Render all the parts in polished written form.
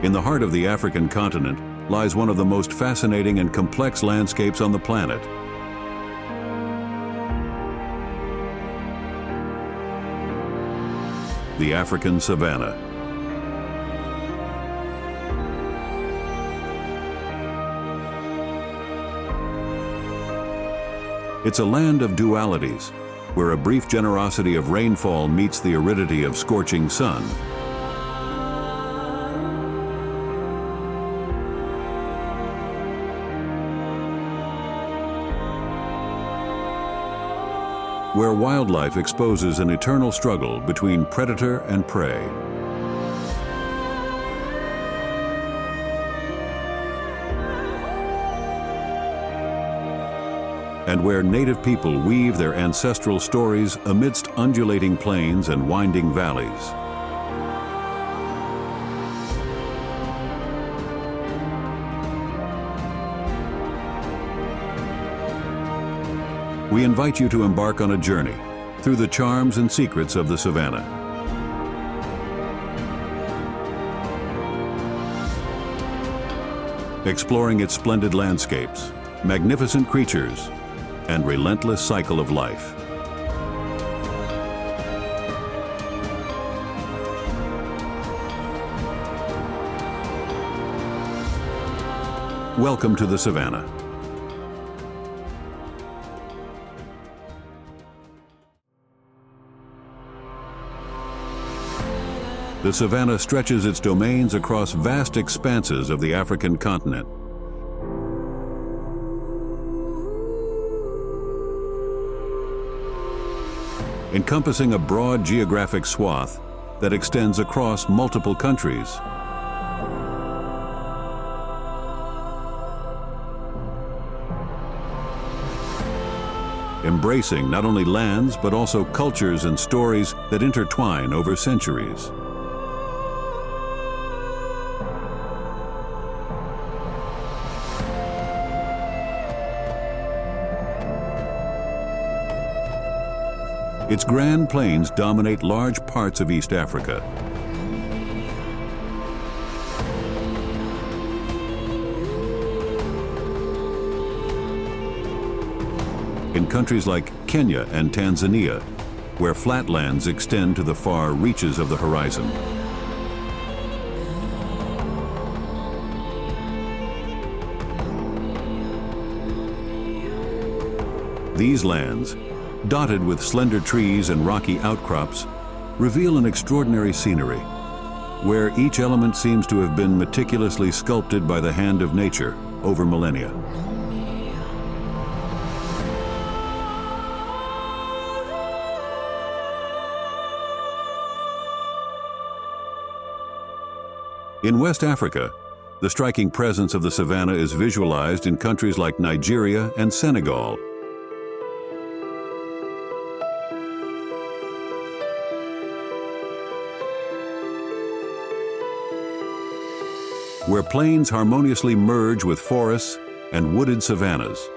In the heart of the African continent lies one of the most fascinating and complex landscapes on the planet. The African Savannah. It's a land of dualities, where a brief generosity of rainfall meets the aridity of scorching sun. Where wildlife exposes an eternal struggle between predator and prey. And where native people weave their ancestral stories amidst undulating plains and winding valleys. We invite you to embark on a journey through the charms and secrets of the savannah. Exploring its splendid landscapes, magnificent creatures, and relentless cycle of life. Welcome to the savannah. The savannah stretches its domains across vast expanses of the African continent. Encompassing a broad geographic swath that extends across multiple countries. Embracing not only lands, but also cultures and stories that intertwine over centuries. Its grand plains dominate large parts of East Africa. In countries like Kenya and Tanzania, where flatlands extend to the far reaches of the horizon. These lands, dotted with slender trees and rocky outcrops, reveal an extraordinary scenery, where each element seems to have been meticulously sculpted by the hand of nature over millennia. In West Africa, the striking presence of the savannah is visualized in countries like Nigeria and Senegal. Where plains harmoniously merge with forests and wooded savannas.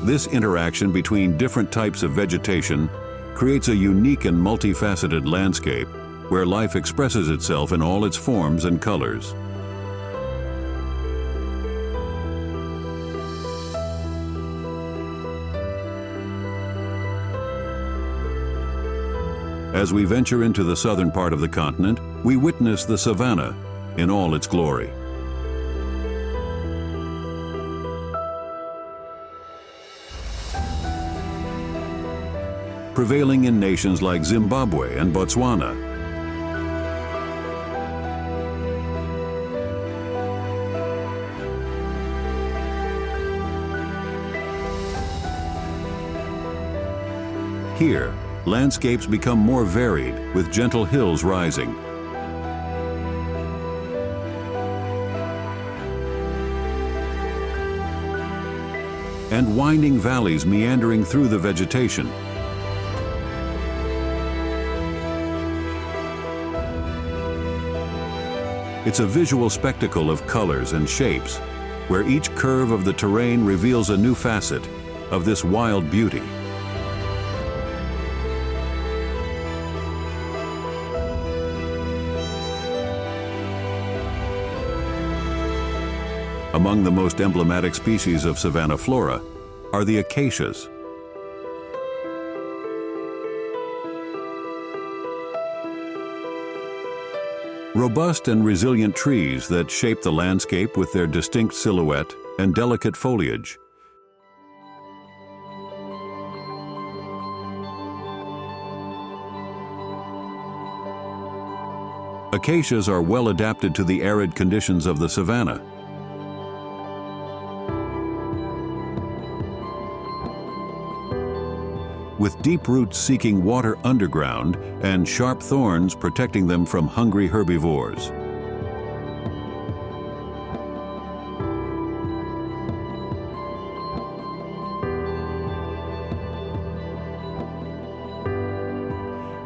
This interaction between different types of vegetation creates a unique and multifaceted landscape where life expresses itself in all its forms and colors. As we venture into the southern part of the continent, we witness the savannah in all its glory. Prevailing in nations like Zimbabwe and Botswana. Here, landscapes become more varied, with gentle hills rising. And winding valleys meandering through the vegetation. It's a visual spectacle of colors and shapes, where each curve of the terrain reveals a new facet of this wild beauty. Among the most emblematic species of savanna flora are the acacias. Robust and resilient trees that shape the landscape with their distinct silhouette and delicate foliage. Acacias are well adapted to the arid conditions of the savanna. With deep roots seeking water underground and sharp thorns protecting them from hungry herbivores.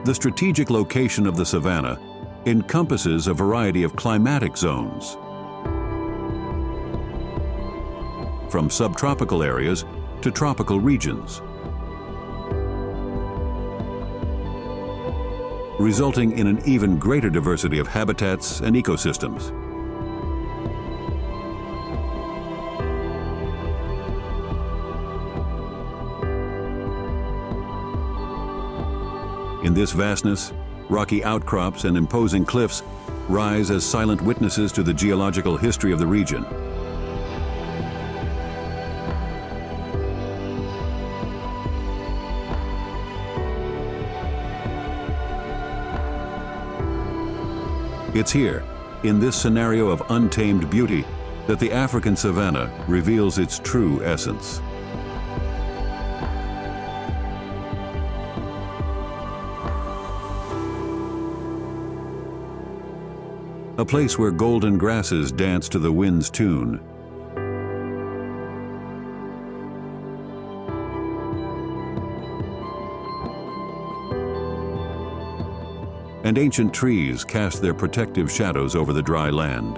The strategic location of the savanna encompasses a variety of climatic zones, from subtropical areas to tropical regions, resulting in an even greater diversity of habitats and ecosystems. In this vastness, rocky outcrops and imposing cliffs rise as silent witnesses to the geological history of the region. It's here, in this scenario of untamed beauty, that the African savanna reveals its true essence. A place where golden grasses dance to the wind's tune. And ancient trees cast their protective shadows over the dry land.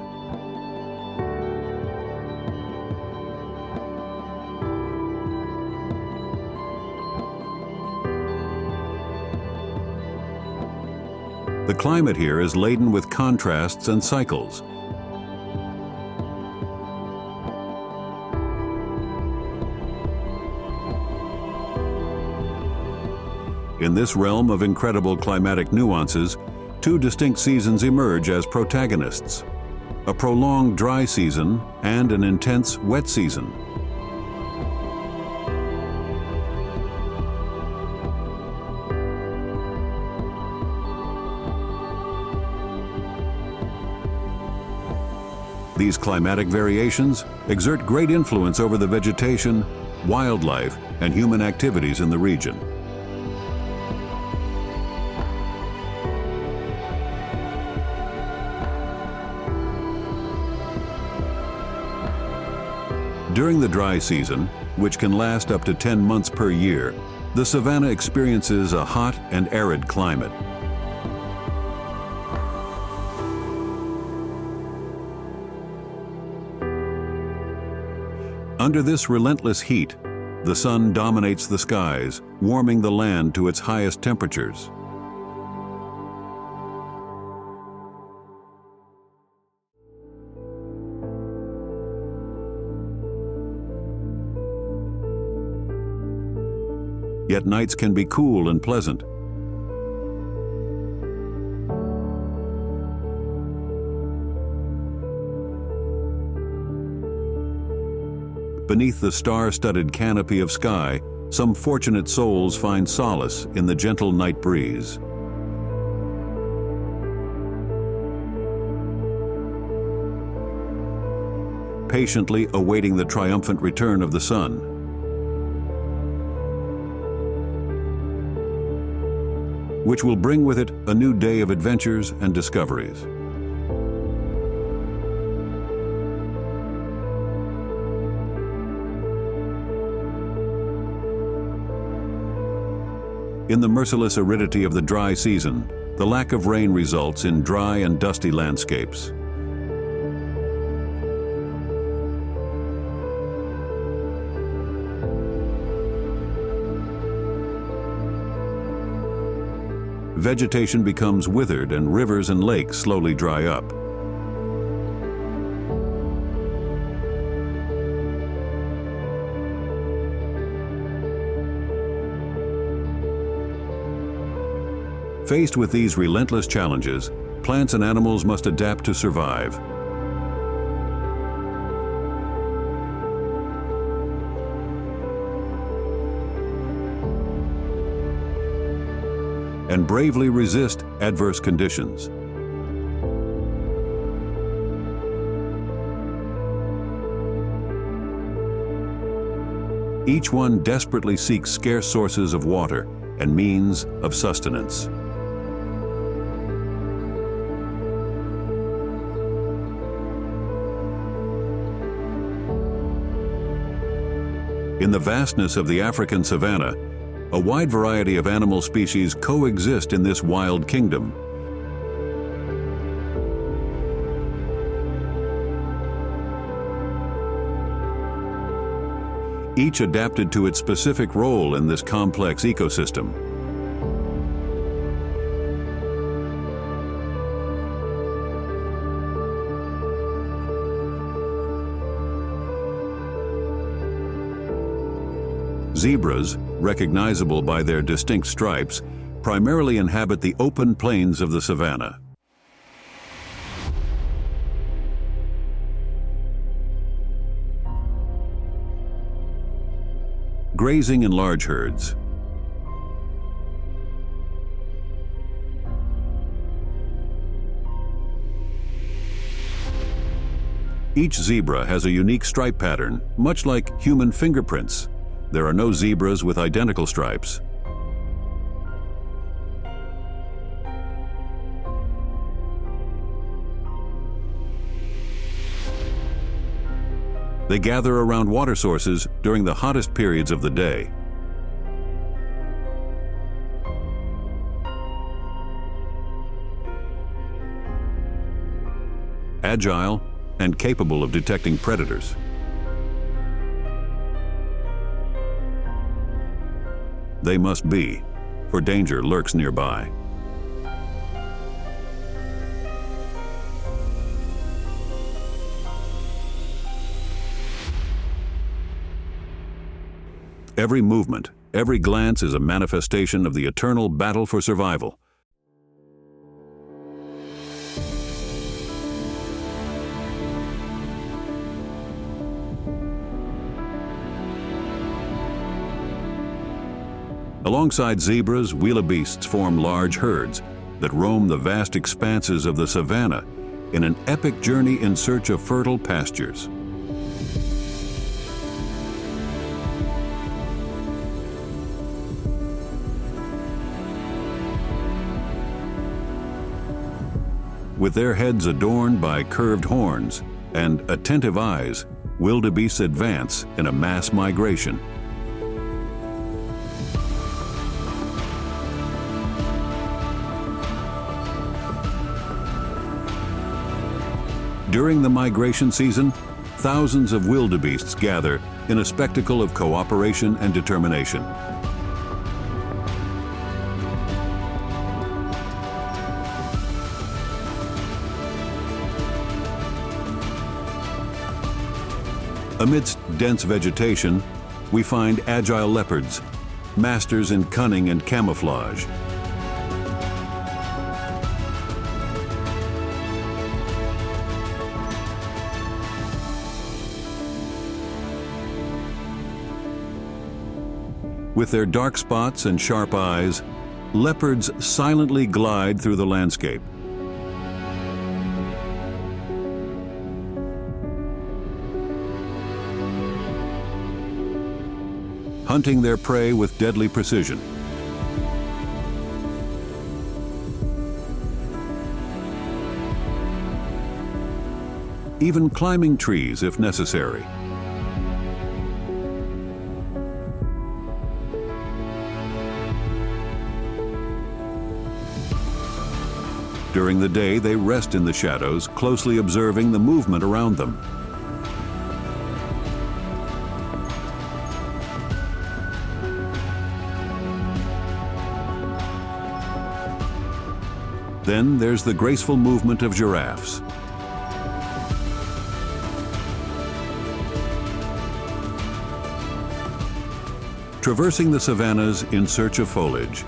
The climate here is laden with contrasts and cycles. In this realm of incredible climatic nuances, two distinct seasons emerge as protagonists: a prolonged dry season and an intense wet season. These climatic variations exert great influence over the vegetation, wildlife, and human activities in the region. During the dry season, which can last up to 10 months per year, the savanna experiences a hot and arid climate. Under this relentless heat, the sun dominates the skies, warming the land to its highest temperatures. Yet nights can be cool and pleasant. Beneath the star-studded canopy of sky, some fortunate souls find solace in the gentle night breeze. Patiently awaiting the triumphant return of the sun. Which will bring with it a new day of adventures and discoveries. In the merciless aridity of the dry season, the lack of rain results in dry and dusty landscapes. vegetation becomes withered and rivers and lakes slowly dry up. Faced with these relentless challenges, plants and animals must adapt to survive. And bravely resist adverse conditions. Each one desperately seeks scarce sources of water and means of sustenance. In the vastness of the African savannah, a wide variety of animal species coexist in this wild kingdom. Each adapted to its specific role in this complex ecosystem. Zebras, recognizable by their distinct stripes, primarily inhabit the open plains of the savanna. Grazing in large herds. Each zebra has a unique stripe pattern, much like human fingerprints. There are no zebras with identical stripes. They gather around water sources during the hottest periods of the day. Agile and capable of detecting predators. They must be, for danger lurks nearby. Every movement, every glance is a manifestation of the eternal battle for survival. Alongside zebras, wildebeests form large herds that roam the vast expanses of the savanna in an epic journey in search of fertile pastures. With their heads adorned by curved horns and attentive eyes, wildebeests advance in a mass migration. During the migration season, thousands of wildebeests gather in a spectacle of cooperation and determination. Amidst dense vegetation, we find agile leopards, masters in cunning and camouflage. With their dark spots and sharp eyes, leopards silently glide through the landscape. Hunting their prey with deadly precision. Even climbing trees if necessary. During the day, they rest in the shadows, closely observing the movement around them. Then there's the graceful movement of giraffes. Traversing the savannas in search of foliage.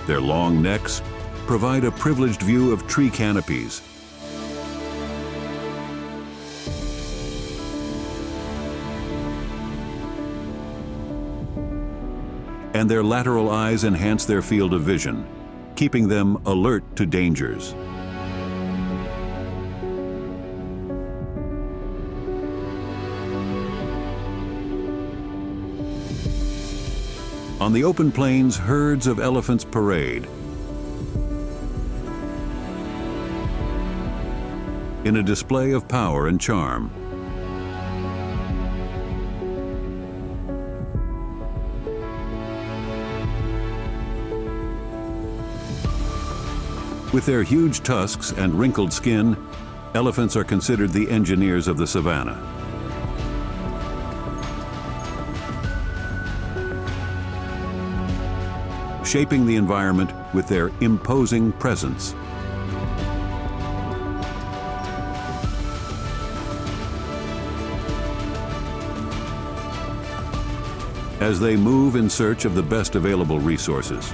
Their long necks provide a privileged view of tree canopies. And their lateral eyes enhance their field of vision, keeping them alert to dangers. On the open plains, herds of elephants parade. In a display of power and charm. With their huge tusks and wrinkled skin, elephants are considered the engineers of the savanna. Shaping the environment with their imposing presence. As they move in search of the best available resources.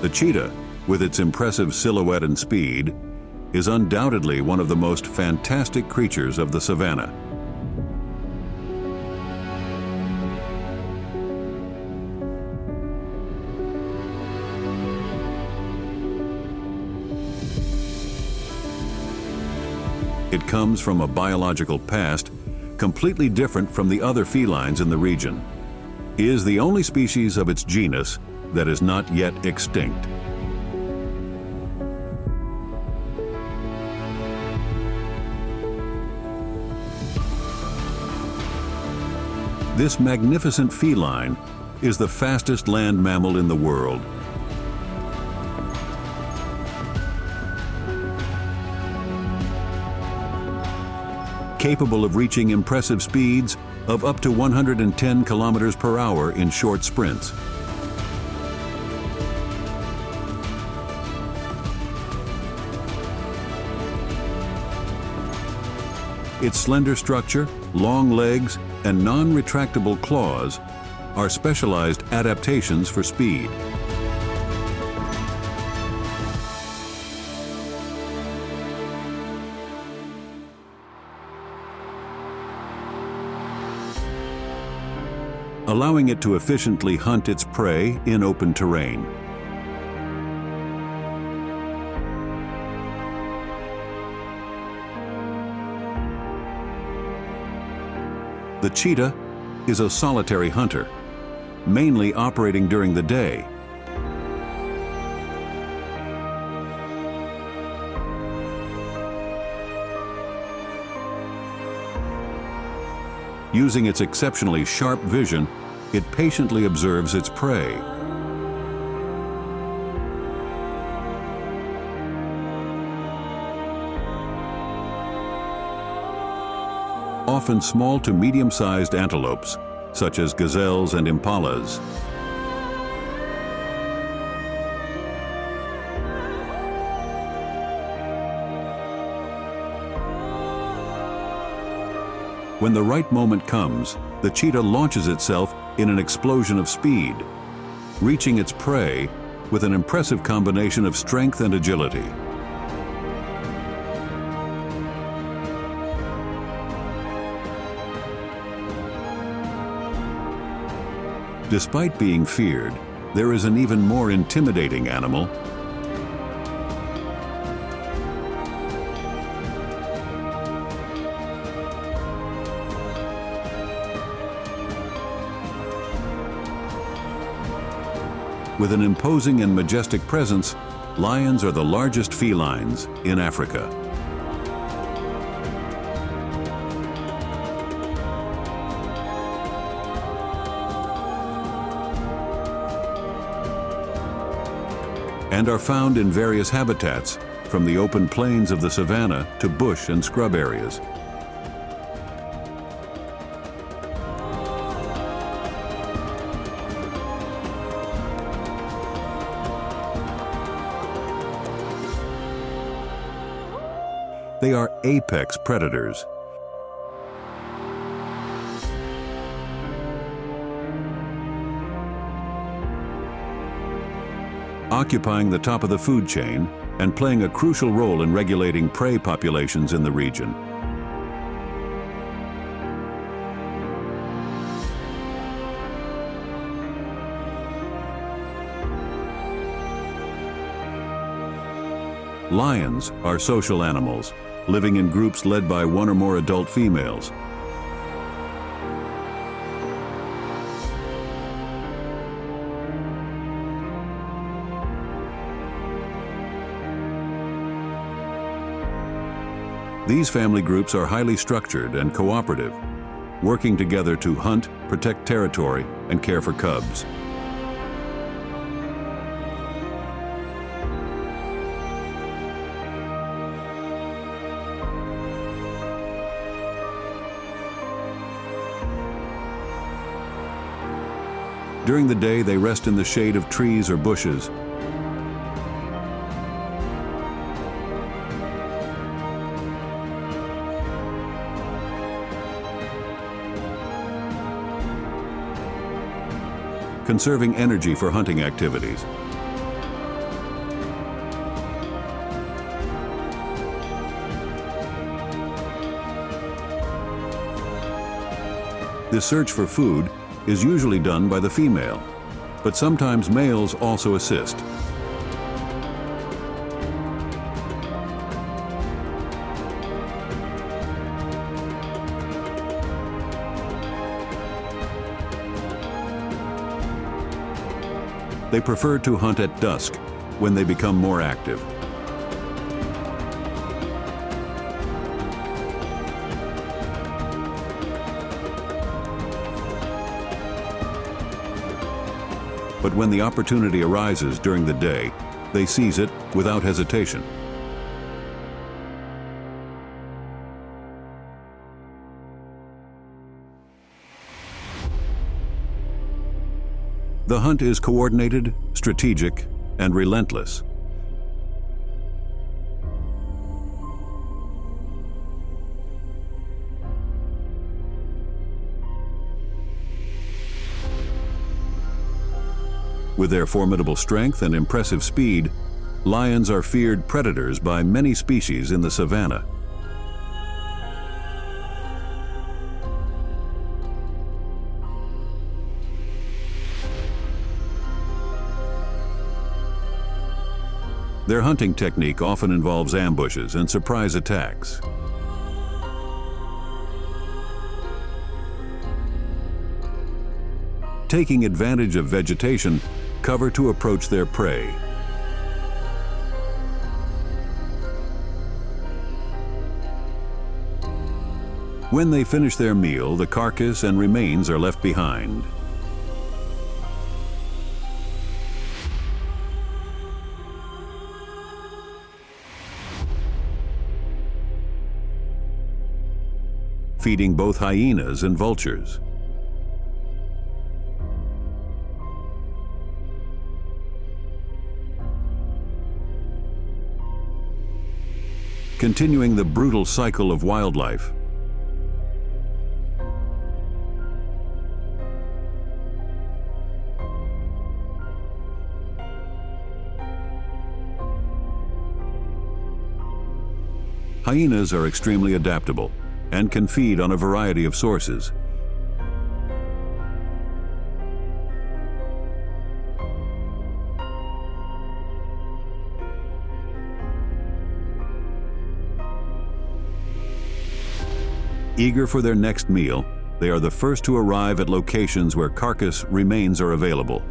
The cheetah, with its impressive silhouette and speed, is undoubtedly one of the most fantastic creatures of the savanna. It comes from a biological past completely different from the other felines in the region. It is the only species of its genus that is not yet extinct. This magnificent feline is the fastest land mammal in the world. Capable of reaching impressive speeds of up to 110 kilometers per hour in short sprints. Its slender structure, long legs, and non-retractable claws are specialized adaptations for speed. Allowing it to efficiently hunt its prey in open terrain. The cheetah is a solitary hunter, mainly operating during the day. Using its exceptionally sharp vision, it patiently observes its prey. Often small to medium-sized antelopes, such as gazelles and impalas. When the right moment comes, the cheetah launches itself in an explosion of speed, reaching its prey with an impressive combination of strength and agility. Despite being feared, there is an even more intimidating animal. With an imposing and majestic presence, lions are the largest felines in Africa. and are found in various habitats, from the open plains of the savanna to bush and scrub areas. They are apex predators. Occupying the top of the food chain and playing a crucial role in regulating prey populations in the region. Lions are social animals, living in groups led by one or more adult females. These family groups are highly structured and cooperative, working together to hunt, protect territory, and care for cubs. During the day, they rest in the shade of trees or bushes. Conserving energy for hunting activities. The search for food is usually done by the female, but sometimes males also assist. They prefer to hunt at dusk, when they become more active. But when the opportunity arises during the day, they seize it without hesitation. The hunt is coordinated, strategic, and relentless. With their formidable strength and impressive speed, lions are feared predators by many species in the savanna. Their hunting technique often involves ambushes and surprise attacks. Taking advantage of vegetation, cover to approach their prey. When they finish their meal, the carcass and remains are left behind. Feeding both hyenas and vultures. Continuing the brutal cycle of wildlife. Hyenas are extremely adaptable and can feed on a variety of sources. Eager for their next meal, they are the first to arrive at locations where carcass remains are available.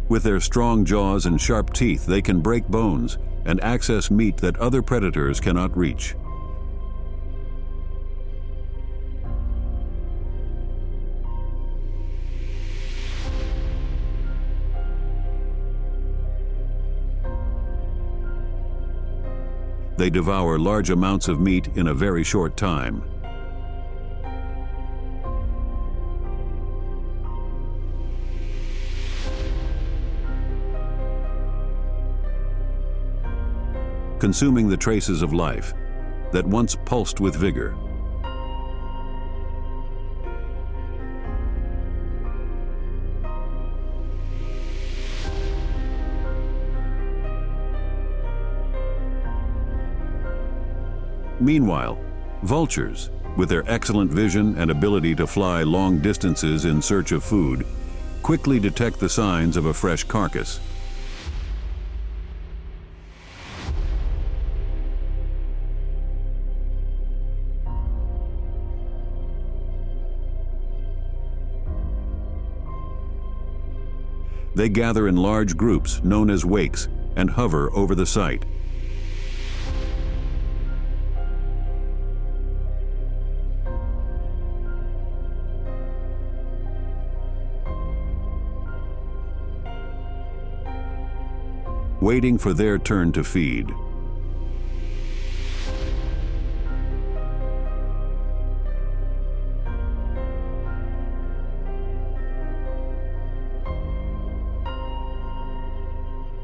With their strong jaws and sharp teeth, they can break bones, and access meat that other predators cannot reach. They devour large amounts of meat in a very short time. Consuming the traces of life that once pulsed with vigor. Meanwhile, vultures, with their excellent vision and ability to fly long distances in search of food, quickly detect the signs of a fresh carcass. They gather in large groups known as wakes and hover over the site. Waiting for their turn to feed.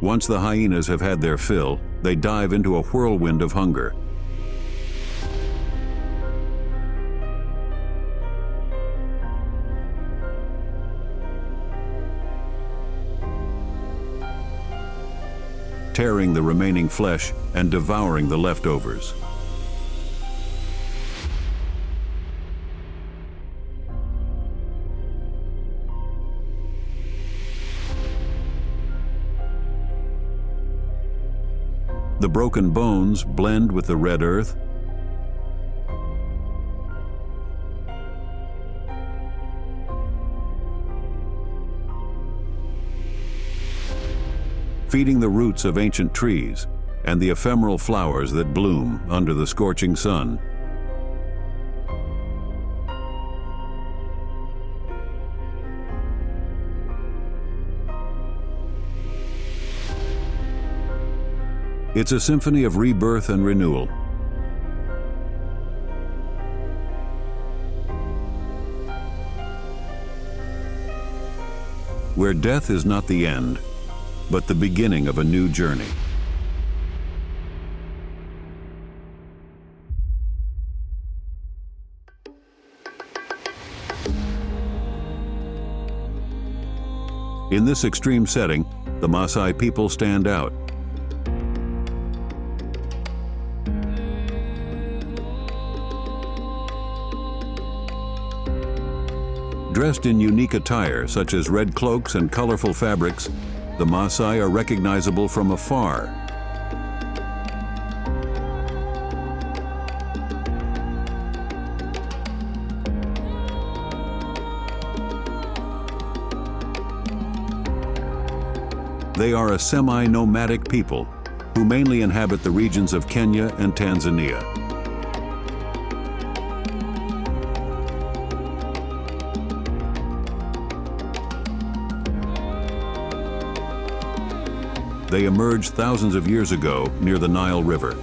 Once the hyenas have had their fill, they dive into a whirlwind of hunger. Tearing the remaining flesh and devouring the leftovers. The broken bones blend with the red earth, feeding the roots of ancient trees and the ephemeral flowers that bloom under the scorching sun. It's a symphony of rebirth and renewal. Where death is not the end, but the beginning of a new journey. In this extreme setting, the Maasai people stand out. Dressed in unique attire such as red cloaks and colorful fabrics, the Maasai are recognizable from afar. They are a semi-nomadic people who mainly inhabit the regions of Kenya and Tanzania. They emerged thousands of years ago near the Nile River.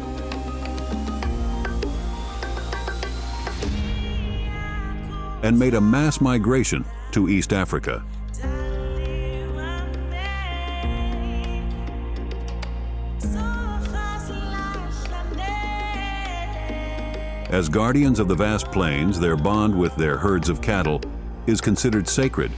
And made a mass migration to East Africa. As guardians of the vast plains, their bond with their herds of cattle is considered sacred.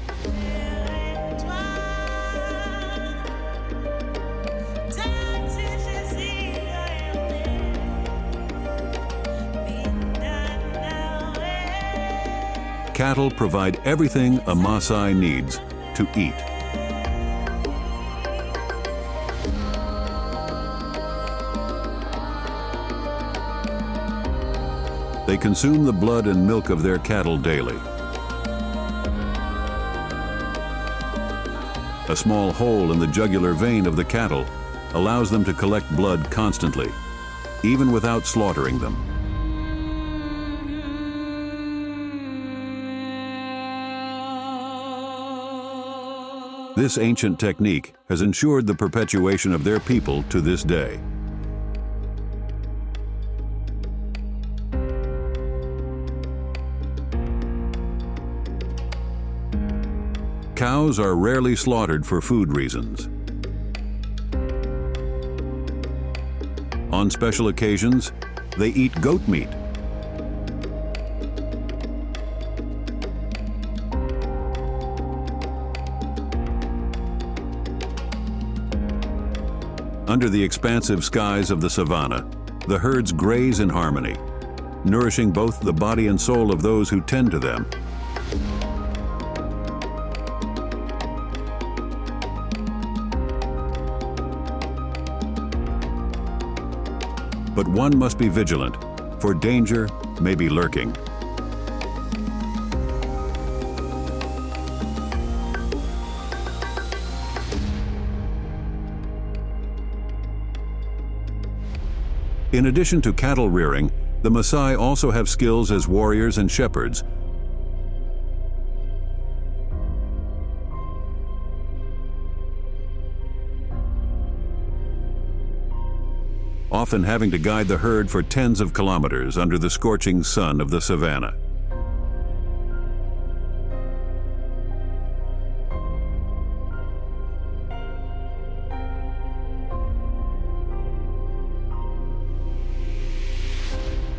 Cattle provide everything a Maasai needs to eat. They consume the blood and milk of their cattle daily. A small hole in the jugular vein of the cattle allows them to collect blood constantly, even without slaughtering them. This ancient technique has ensured the perpetuation of their people to this day. Cows are rarely slaughtered for food reasons. On special occasions, they eat goat meat. Under the expansive skies of the savannah, the herds graze in harmony, nourishing both the body and soul of those who tend to them. But one must be vigilant, for danger may be lurking. In addition to cattle rearing, the Maasai also have skills as warriors and shepherds. Often having to guide the herd for tens of kilometers under the scorching sun of the savannah.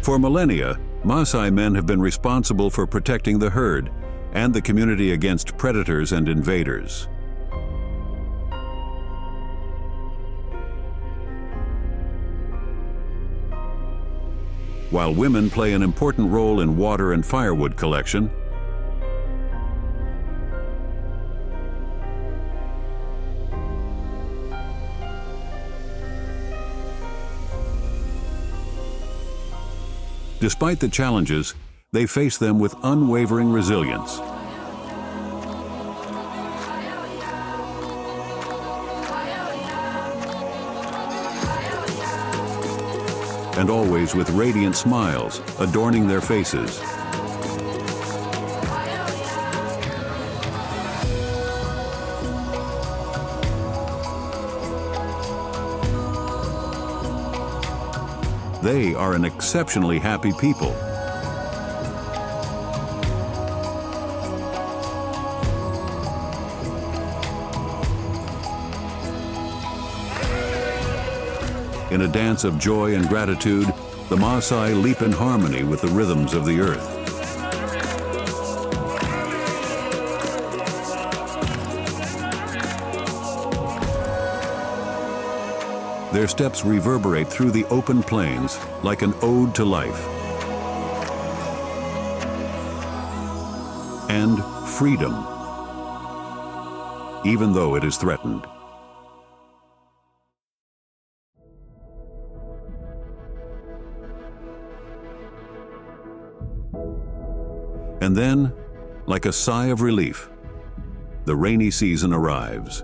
For millennia, Maasai men have been responsible for protecting the herd and the community against predators and invaders. While women play an important role in water and firewood collection, despite the challenges, they face them with unwavering resilience. And always with radiant smiles adorning their faces. They are an exceptionally happy people. In a dance of joy and gratitude, the Maasai leap in harmony with the rhythms of the earth. Their steps reverberate through the open plains like an ode to life and freedom, even though it is threatened. And then, like a sigh of relief, the rainy season arrives.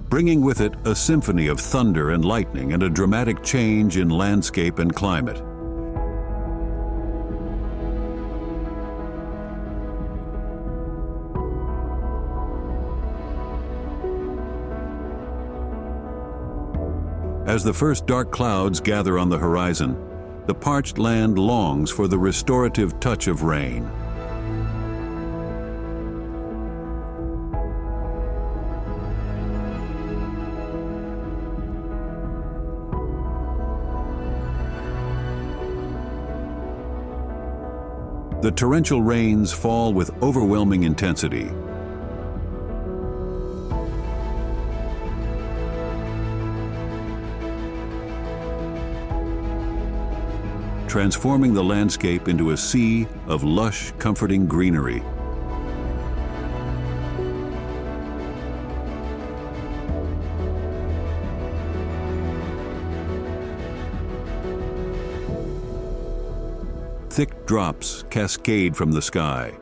Bringing with it a symphony of thunder and lightning and a dramatic change in landscape and climate. As the first dark clouds gather on the horizon, the parched land longs for the restorative touch of rain. The torrential rains fall with overwhelming intensity. Transforming the landscape into a sea of lush, comforting greenery. thick drops cascade from the sky.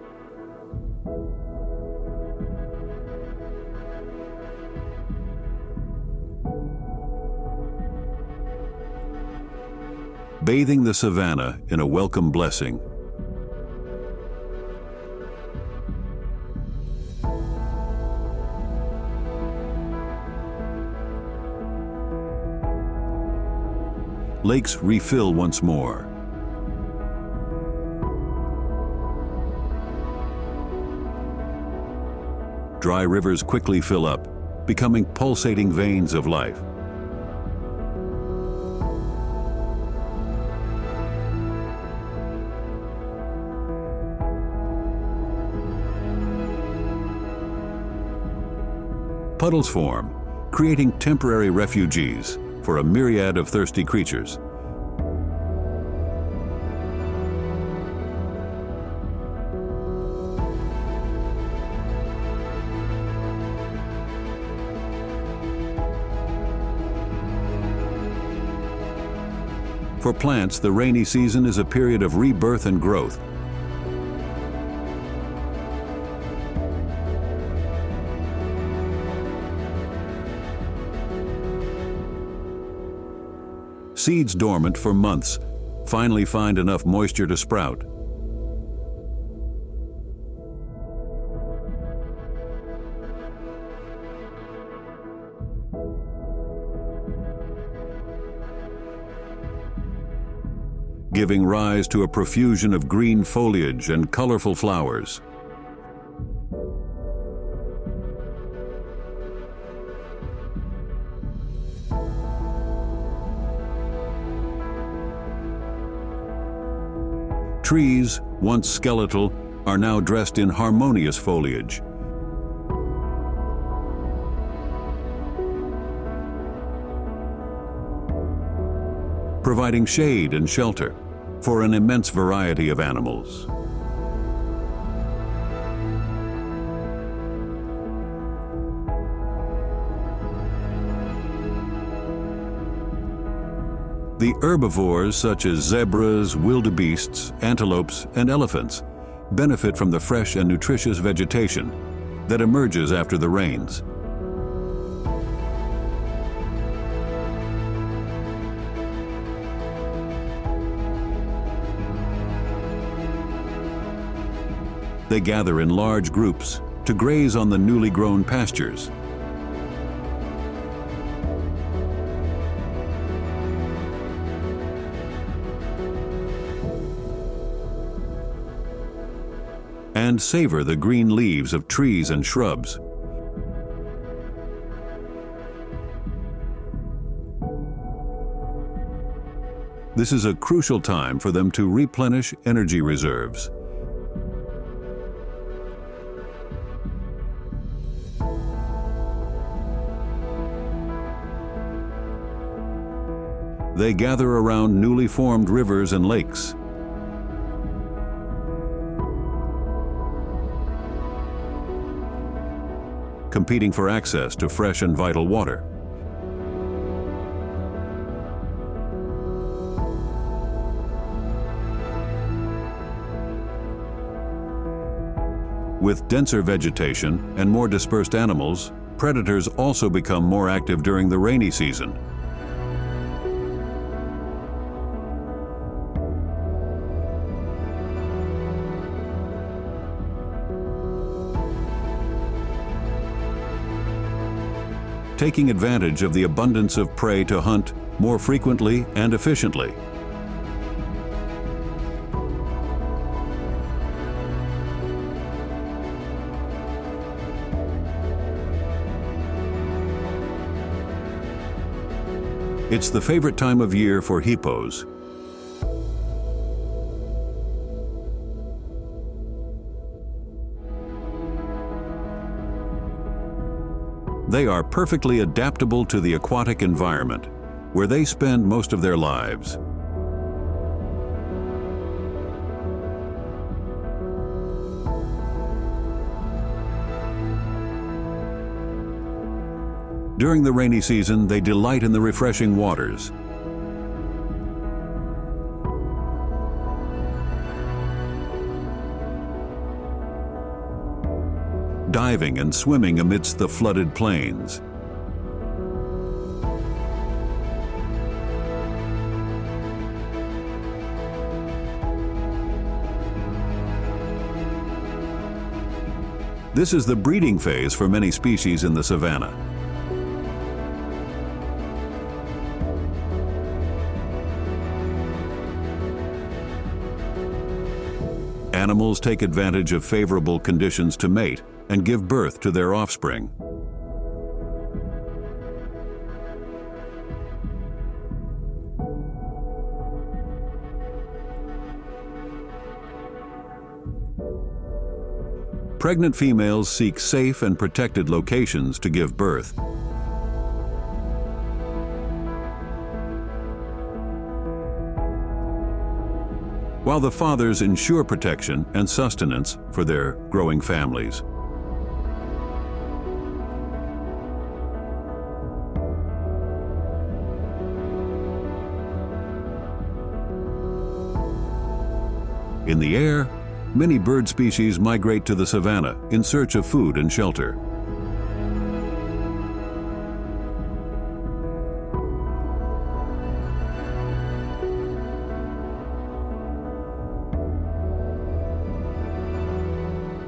Bathing the savanna in a welcome blessing. Lakes refill once more. Dry rivers quickly fill up, becoming pulsating veins of life. Puddles form, creating temporary refugees for a myriad of thirsty creatures. For plants, the rainy season is a period of rebirth and growth. Seeds dormant for months finally find enough moisture to sprout. Giving rise to a profusion of green foliage and colorful flowers. Trees, once skeletal, are now dressed in harmonious foliage. Providing shade and shelter for an immense variety of animals. The herbivores such as zebras, wildebeests, antelopes, and elephants benefit from the fresh and nutritious vegetation that emerges after the rains. They gather in large groups to graze on the newly grown pastures. And savor the green leaves of trees and shrubs. This is a crucial time for them to replenish energy reserves. They gather around newly formed rivers and lakes. Competing for access to fresh and vital water. With denser vegetation and more dispersed animals, predators also become more active during the rainy season. Taking advantage of the abundance of prey to hunt more frequently and efficiently. It's the favorite time of year for hippos. They are perfectly adaptable to the aquatic environment, where they spend most of their lives. During the rainy season, they delight in the refreshing waters. diving and swimming amidst the flooded plains. This is the breeding phase for many species in the savanna. Animals take advantage of favorable conditions to mate and give birth to their offspring. Pregnant females seek safe and protected locations to give birth. While the fathers ensure protection and sustenance for their growing families. In the air, many bird species migrate to the savanna in search of food and shelter.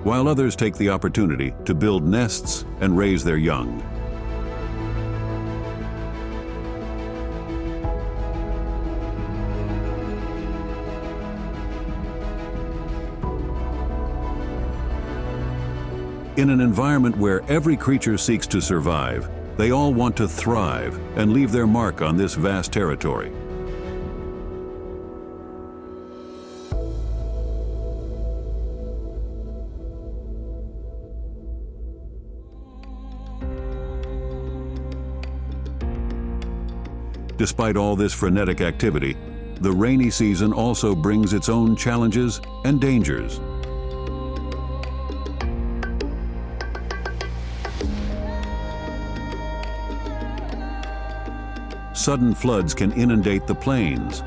While others take the opportunity to build nests and raise their young. In an environment where every creature seeks to survive, they all want to thrive and leave their mark on this vast territory. Despite all this frenetic activity, the rainy season also brings its own challenges and dangers. Sudden floods can inundate the plains.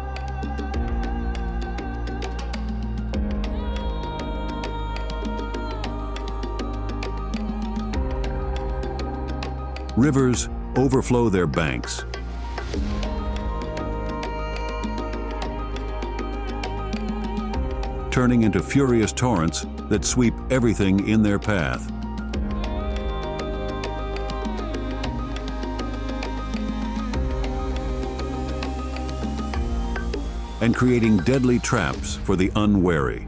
Rivers overflow their banks. Turning into furious torrents that sweep everything in their path. And creating deadly traps for the unwary.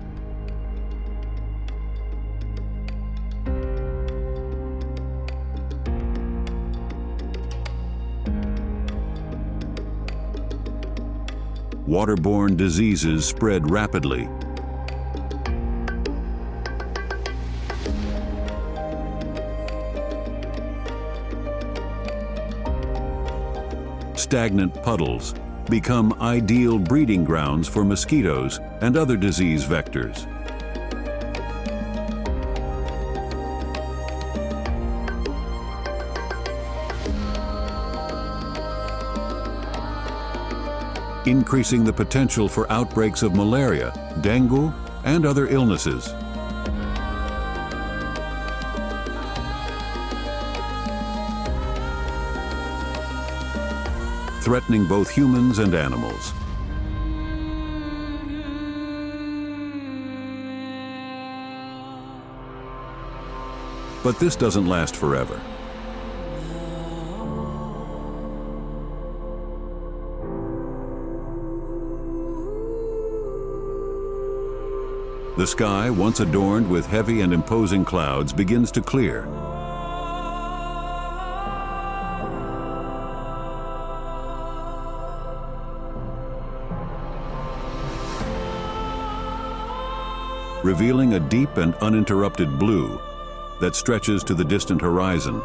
Waterborne diseases spread rapidly. Stagnant puddles become ideal breeding grounds for mosquitoes and other disease vectors. Increasing the potential for outbreaks of malaria, dengue, and other illnesses. Threatening both humans and animals. But this doesn't last forever. The sky, once adorned with heavy and imposing clouds, begins to clear. Revealing a deep and uninterrupted blue that stretches to the distant horizon.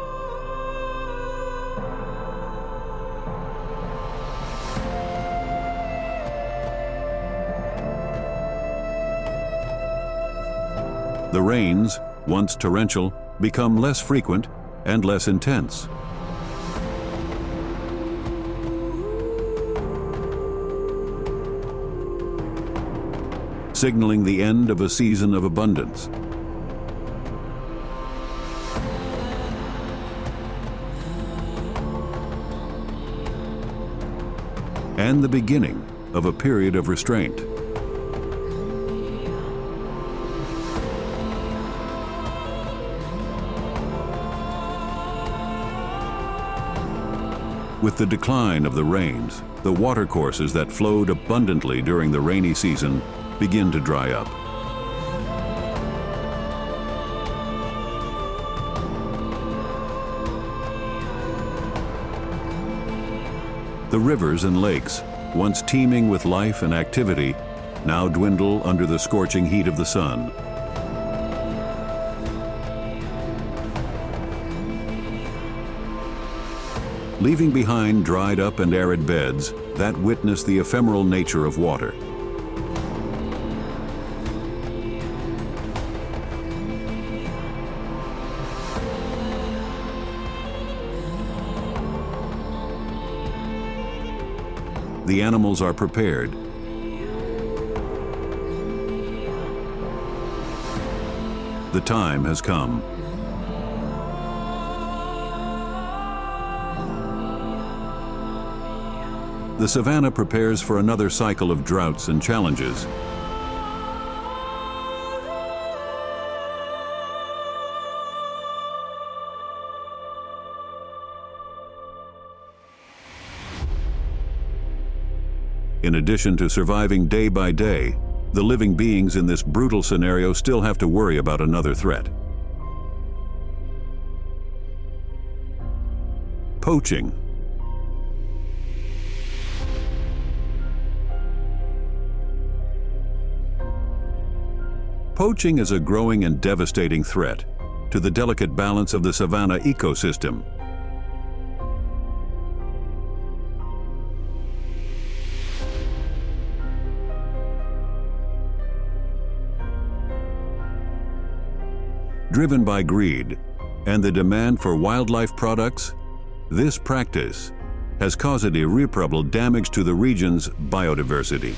The rains, once torrential, become less frequent and less intense. Signaling the end of a season of abundance. and the beginning of a period of restraint. With the decline of the rains, the watercourses that flowed abundantly during the rainy season begin to dry up. The rivers and lakes, once teeming with life and activity, now dwindle under the scorching heat of the sun. Leaving behind dried up and arid beds that witness the ephemeral nature of water. The animals are prepared. The time has come. The savanna prepares for another cycle of droughts and challenges. In addition to surviving day by day, the living beings in this brutal scenario still have to worry about another threat. Poaching. Poaching is a growing and devastating threat to the delicate balance of the savanna ecosystem. Driven by greed and the demand for wildlife products, this practice has caused irreparable damage to the region's biodiversity.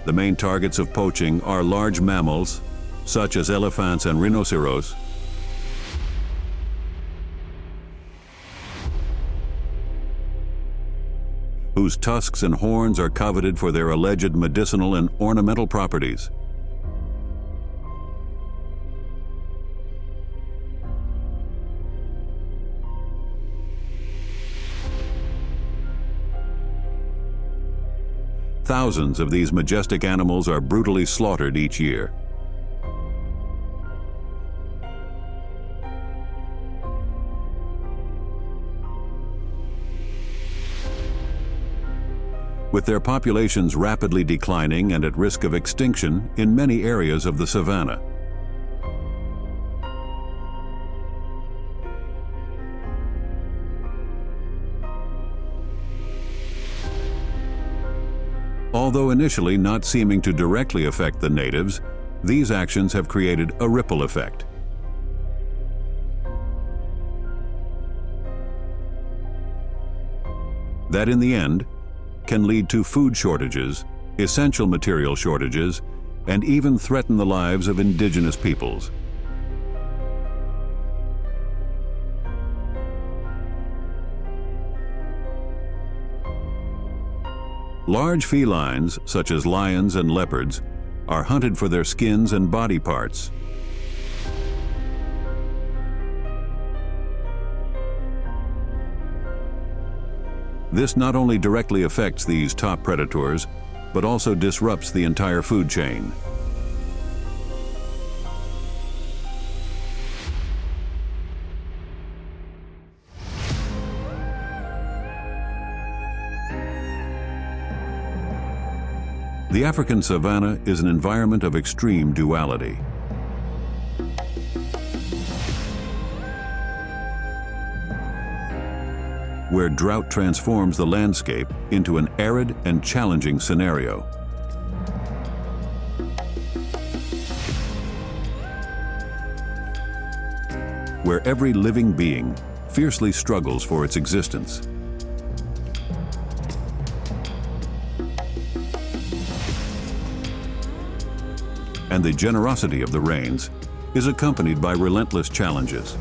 The main targets of poaching are large mammals, such as elephants and rhinoceros, whose tusks and horns are coveted for their alleged medicinal and ornamental properties. Thousands of these majestic animals are brutally slaughtered each year. With their populations rapidly declining and at risk of extinction in many areas of the savanna. Although initially not seeming to directly affect the natives, these actions have created a ripple effect. That in the end can lead to food shortages, essential material shortages, and even threaten the lives of indigenous peoples. Large felines, such as lions and leopards, are hunted for their skins and body parts. This not only directly affects these top predators, but also disrupts the entire food chain. The African savanna is an environment of extreme duality. Where drought transforms the landscape into an arid and challenging scenario. Where every living being fiercely struggles for its existence. and the generosity of the rains is accompanied by relentless challenges.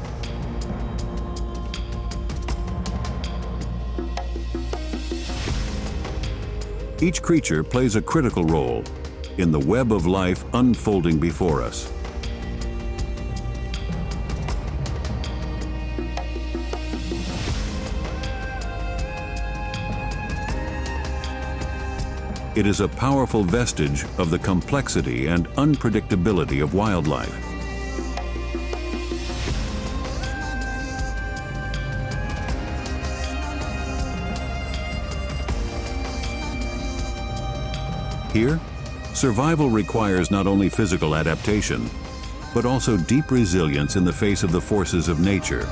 Each creature plays a critical role in the web of life unfolding before us. It is a powerful vestige of the complexity and unpredictability of wildlife. Here, survival requires not only physical adaptation, but also deep resilience in the face of the forces of nature.